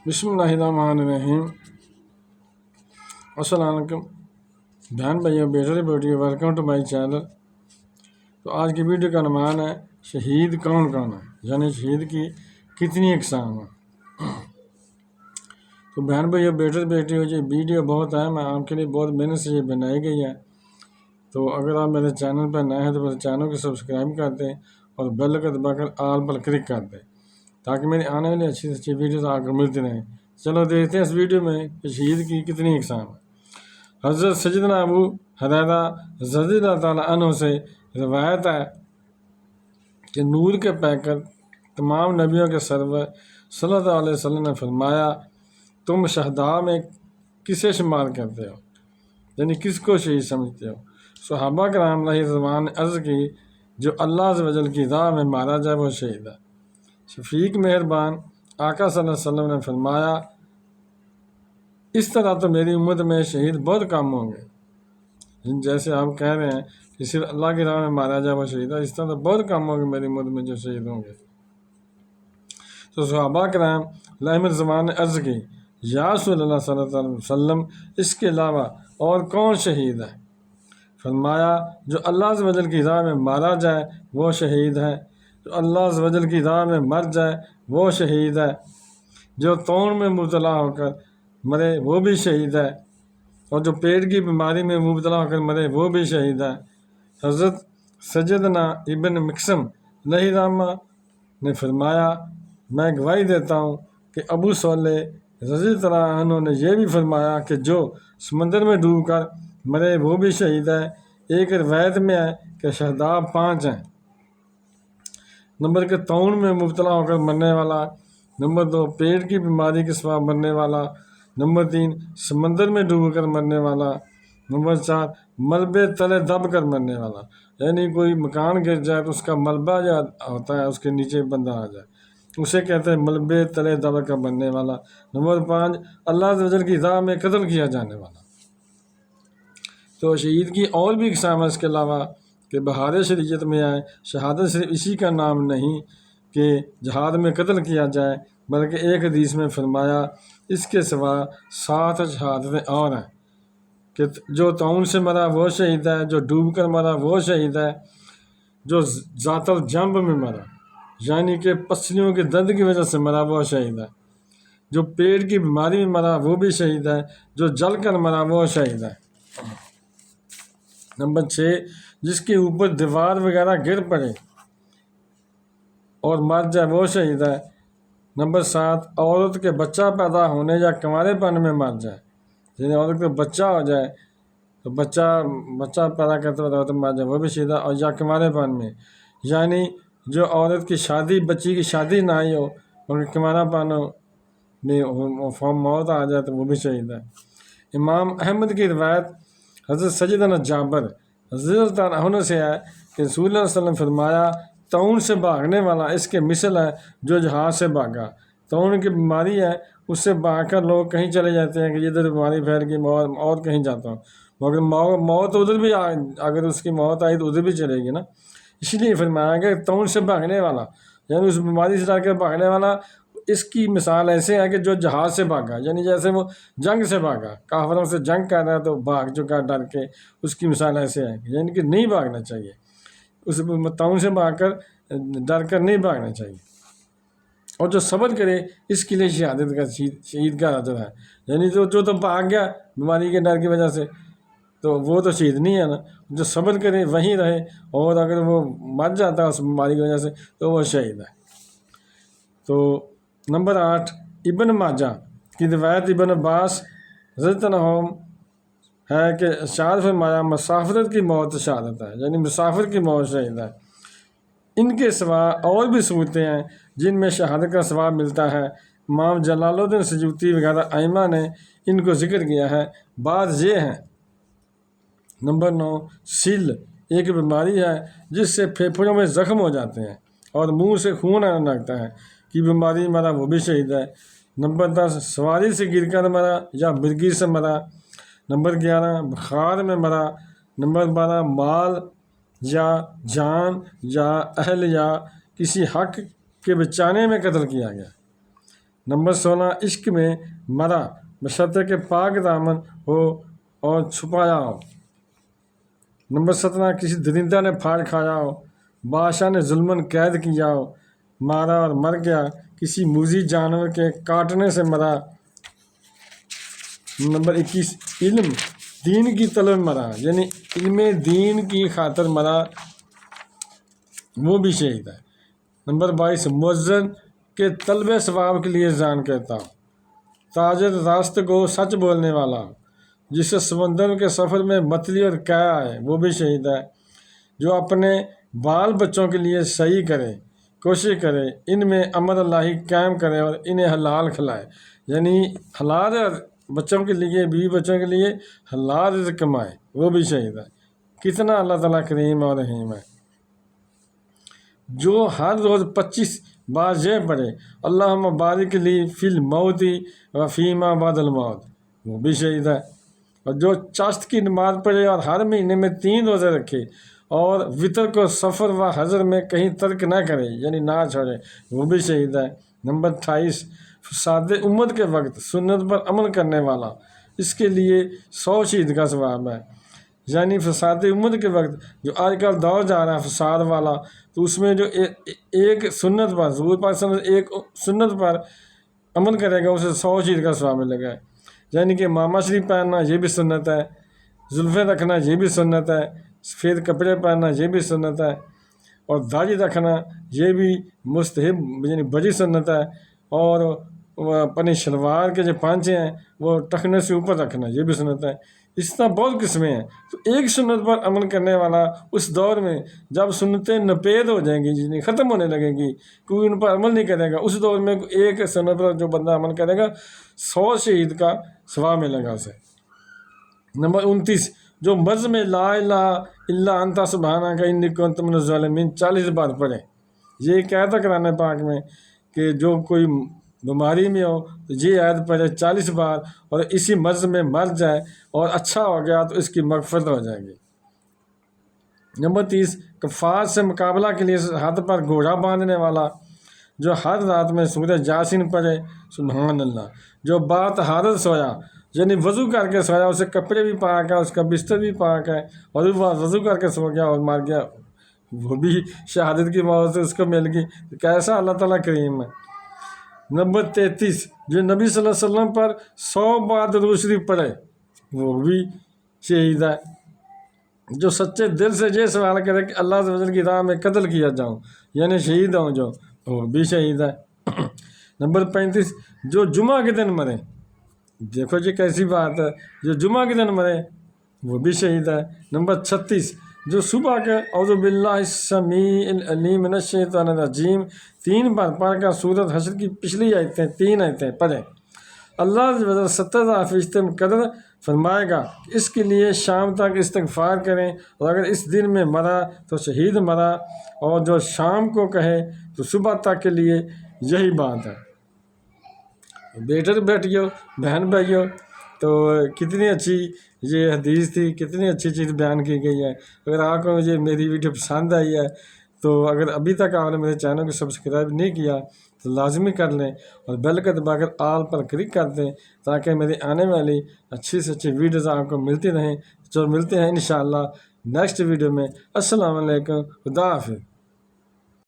بسم اللہ الرحمن الرحیم۔ السلام علیکم بہن بھائیو، بیٹر بیٹیو، ویلکم ٹو مائی چینل۔ تو آج کی ویڈیو کا عنوان ہے شہید کون کون ہے، یعنی شہید کی کتنی اقسام ہیں۔ تو بہن بھائیو، بیٹر بیٹیو، یہ ویڈیو بہت اہم ہے، آپ کے لیے بہت محنت سے یہ بنائی گئی ہے۔ تو اگر آپ میرے چینل پر نئے ہیں تو میرے چینل کو سبسکرائب کر دیں اور بیل کو دبا کر آل پر کلک کر دیں تاکہ میری آنے والی اچھی سے اچھی ویڈیوز آپ کو ملتی رہیں۔ چلو دیکھتے ہیں اس ویڈیو میں کہ شہید کی کتنی اقسام ہے۔ حضرت سیدنا ابو ہریرہ رضی اللہ تعالیٰ عنہ سے روایت ہے کہ نور کے پیکر تمام نبیوں کے سرور صلی اللہ علیہ وسلم نے فرمایا، تم شہداء میں کسے شمار کرتے ہو، یعنی کس کو شہید سمجھتے ہو؟ صحابہ کرام علیہ رضوان نے عرض کی، جو اللہ عز و جل کی راہ میں مارا جائے وہ شہید ہے۔ شفیق مہربان آقا صلی اللہ علیہ وسلم نے فرمایا، اس طرح تو میری امت میں شہید بہت کم ہوں گے، جیسے آپ کہہ رہے ہیں کہ صرف اللہ کی راہ میں مارا جائے وہ شہید ہے، اس طرح تو بہت کم ہوں گے میری امت میں جو شہید ہوں گے۔ تو صحابہ کرام علیہ رضوان نے عرض کی، یا رسول اللہ صلی اللہ علیہ وسلم، اس کے علاوہ اور کون شہید ہے؟ فرمایا، جو اللہ عز و جل کی راہ میں مارا جائے وہ شہید ہے، جو اللہ عز و جل کی راہ میں مر جائے وہ شہید ہے، جو طاعون میں مبتلا ہو کر مرے وہ بھی شہید ہے، اور جو پیٹ کی بیماری میں مبتلا ہو کر مرے وہ بھی شہید ہے۔ حضرت سیدنا ابن مقسم علیہ رحمہ نے فرمایا، میں گواہی دیتا ہوں کہ ابو صالح رضی اللہ عنہ نے یہ بھی فرمایا کہ جو سمندر میں ڈوب کر مرے وہ بھی شہید ہے۔ ایک روایت میں ہے کہ شہداء 5 ہیں۔ نمبر کہ طاعون میں مبتلا ہو کر مرنے والا، نمبر 2 پیٹ کی بیماری کے سبب مرنے والا، نمبر 3 سمندر میں ڈوب کر مرنے والا، نمبر 4 ملبے تلے دب کر مرنے والا، یعنی کوئی مکان گر جائے تو اس کا ملبہ جو ہوتا ہے اس کے نیچے بندہ آ جائے، اسے کہتے ہیں ملبے تلے دب کر مرنے والا۔ نمبر 5 اللہ عز و جل کی راہ میں قتل کیا جانے والا۔ تو شہید کی اور بھی اقسام ہے اس کے علاوہ کہ بہار شریعت میں آئے، شہادت صرف اسی کا نام نہیں کہ جہاد میں قتل کیا جائے، بلکہ ایک حدیث میں فرمایا، اس کے سوا 7 شہادتیں اور ہیں کہ جو طاعون سے مرا وہ شہید ہے، جو ڈوب کر مرا وہ شہید ہے، جو ذات الجنب میں مرا یعنی کہ پسلیوں کے درد کی وجہ سے مرا وہ شہید ہے، جو پیٹ کی بیماری میں مرا وہ بھی شہید ہے، جو جل کر مرا وہ شہید ہے۔ نمبر 6 جس کے اوپر دیوار وغیرہ گر پڑے اور مر جائے وہ شہید ہے۔ نمبر 7 عورت کے بچہ پیدا ہونے یا کنوارے پن میں مر جائے، یعنی عورت کو بچہ ہو جائے تو بچہ پیدا کرتے وقت مر جائے وہ بھی شہید ہے، اور یا کنوارے پن میں، یعنی جو عورت کی شادی، بچی کی شادی نہ آئی ہو اور کنوارا پن میں موت آ جائے تو وہ بھی شہید ہے۔ امام احمد کی روایت حضرت سیدنا جابر رضی اللہ تعالیٰ عنہ سے ہے کہ رسول اللہ صلی اللہ علیہ وسلم فرمایا، طاعون سے بھاگنے والا اس کے مثل ہے جو جہاز سے بھاگا۔ طاعون کی بیماری ہے، اس سے بھاگ کر لوگ کہیں چلے جاتے ہیں کہ ادھر بیماری پھیل گئی اور کہیں جاتا ہوں، مگر موت ادھر بھی اگر اس کی موت آئی تو ادھر بھی چلے گی نا، اس لیے فرمایا کہ طاعون سے بھاگنے والا یعنی اس بیماری سے ڈر کے بھاگنے والا، اس کی مثال ایسے ہے کہ جو جہاز سے بھاگا، یعنی جیسے وہ جنگ سے بھاگا، کافروں سے جنگ کر رہا ہے تو بھاگ چکا ڈر کے، اس کی مثال ایسے ہے، یعنی کہ نہیں بھاگنا چاہیے، اس طاعون سے بھاگ کر ڈر کر نہیں بھاگنا چاہیے۔ اور جو صبر کرے اس کے لیے شہادت کا شہید کا اجر ہے، یعنی جو تو بھاگ گیا بیماری کے ڈر کی وجہ سے تو وہ تو شہید نہیں ہے نا، جو صبر کرے وہیں رہے اور اگر وہ مر جاتا ہے اس بیماری کی وجہ سے تو وہ شہید ہے۔ تو نمبر 8 ابن ماجہ کی روایت ابن عباس رضی اللہ عنہ ہے کہ ارشاد فرمایا، مسافرت کی موت شہادت ہے، یعنی مسافر کی موت شہید ہے۔ ان کے سوا اور بھی صورتیں ہیں جن میں شہادت کا ثواب ملتا ہے، امام جلال الدین سیوطی وغیرہ ائمہ نے ان کو ذکر کیا ہے۔ بعض یہ ہیں، نمبر 9 سل ایک بیماری ہے جس سے پھیپھڑوں میں زخم ہو جاتے ہیں اور منہ سے خون آنے لگتا ہے کی بیماری مرا وہ بھی شہید ہے۔ نمبر 10 سواری سے گر کر مرا یا مرگی سے مرا۔ نمبر 11 بخار میں مرا۔ نمبر 12 مال یا جان یا اہل یا کسی حق کے بچانے میں قتل کیا گیا۔ نمبر 16 عشق میں مرا بشرطے کہ پاک دامن ہو اور چھپایا ہو۔ نمبر 17 کسی درندہ نے پھاڑ کھایا ہو، بادشاہ نے ظلماً قید کیا ہو، مارا اور مر گیا، کسی موذی جانور کے کاٹنے سے مرا۔ نمبر 21 علم دین کی طلب مرا، یعنی علم دین کی خاطر مرا، وہ بھی شہید ہے۔ نمبر 22 مؤذن کے طلب ثواب کے لیے جان کہتا ہوں، تاجر راست کو سچ بولنے والا، جسے سمندر کے سفر میں متلی اور قیا ہے، وہ بھی شہید ہے۔ جو اپنے بال بچوں کے لیے صحیح کرے، کوشش کرے، ان میں امر اللہ قائم کرے اور انہیں حلال کھلائے، یعنی حلال بچوں کے لیے، بیوی بچوں کے لیے حلال رزق کمائے، وہ بھی شہید ہے۔ کتنا اللہ تعالیٰ کریم اور رحیم ہے۔ جو ہر روز 25 بار یہ پڑھے اللہم بارک لی فی الموت و فیما بعد الموت، وہ بھی شہید ہے۔ اور جو چاشت کی نماز پڑھے اور ہر مہینے میں 3 روزے رکھے اور وطر کو سفر و حضر میں کہیں ترک نہ کرے، یعنی نہ چھوڑے، وہ بھی شہید ہے۔ نمبر 28 فساد امت کے وقت سنت پر عمل کرنے والا، اس کے لیے 100 شہید کا ثواب ہے۔ یعنی فساد امت کے وقت جو آج کل دور جا رہا ہے فساد والا، تو اس میں جو ایک سنت پر حضور پاک صلی اللہ علیہ وسلم ایک سنت پر عمل کرے گا، اسے 100 شہید کا ثواب ملے گا۔ یعنی کہ ماما شریف پہننا یہ بھی سنت ہے، زلفیں رکھنا یہ بھی سنت ہے، سفید کپڑے پہننا یہ بھی سنت ہے، اور داڑھی رکھنا یہ بھی مستحب یعنی بڑی سنت ہے، اور اپنی شلوار کے جو پانچے ہیں وہ ٹخنے سے اوپر رکھنا یہ بھی سنت ہے۔ اس طرح بہت قسمیں ہیں۔ تو ایک سنت پر عمل کرنے والا اس دور میں جب سنتیں نپید ہو جائیں گی، یعنی ختم ہونے لگے گی، کوئی ان پر عمل نہیں کرے گا، اس دور میں ایک سنت پر جو بندہ عمل کرے گا 100 شہید کا ثواب ملے گا اسے۔ نمبر 29 جو مرض میں لا الہ الا انت سبحانک انی کنت من الظالمین 40 بار پڑھے۔ یہ کہتا قرآن پاک میں کہ جو کوئی بیماری میں ہو تو یہ عید پڑھے 40 بار اور اسی مرض میں مر جائے اور اچھا ہو گیا تو اس کی مغفرت ہو جائے گی۔ نمبر 30 کفار سے مقابلہ کے لیے ہاتھ پر گھوڑا باندھنے والا، جو ہر رات میں سورہ یاسین پڑھے، سبحان اللہ، جو باطہارت سویا، یعنی وضو کر کے سویا، اسے کپڑے بھی پاک ہے، اس کا بستر بھی پاک ہے، اور وہ وضو کر کے سو گیا اور مر گیا، وہ بھی شہادت کی موت سے اس کو مل گئی۔ کیسا اللہ تعالیٰ کریم ہے۔ نمبر 33 جو نبی صلی اللہ علیہ وسلم پر 100 بار درود شریف پڑھے، وہ بھی شہید ہے۔ جو سچے دل سے یہ سوال کرے کہ اللہ عز و جل کی راہ میں قتل کیا جاؤں، یعنی شہید ہوں جو، وہ بھی شہید ہے۔ نمبر 35 جو جمعہ کے دن مرے، دیکھو جی کیسی بات ہے، جو جمعہ کے دن مرے وہ بھی شہید ہے۔ نمبر 36 جو صبح کے اعوذ باللہ السمیع العلیم من الشیطان الرجیم 3 بار پڑھ کر سورۃ حشر کی پچھلی آیتیں 3 آیتیں پڑھیں، اللہ عز و جل 70,000% مقرر فرمائے گا کہ اس کے لیے شام تک استغفار کریں، اور اگر اس دن میں مرا تو شہید مرا، اور جو شام کو کہے تو صبح تک کے لیے یہی بات ہے۔ بیٹر بیٹھیو بہن بھائیو، تو کتنی اچھی یہ حدیث تھی، کتنی اچھی چیز بیان کی گئی ہے۔ اگر آپ کو مجھے میری ویڈیو پسند آئی ہے تو اگر ابھی تک آپ نے میرے چینل کو سبسکرائب نہیں کیا تو لازمی کر لیں، اور بیل کو دبا کر آل پر کلک کر دیں تاکہ میری آنے والی اچھی سے اچھی ویڈیوز آپ کو ملتی رہیں۔ جو ملتے ہیں انشاءاللہ نیکسٹ ویڈیو میں۔ السلام علیکم، خدا حافظ۔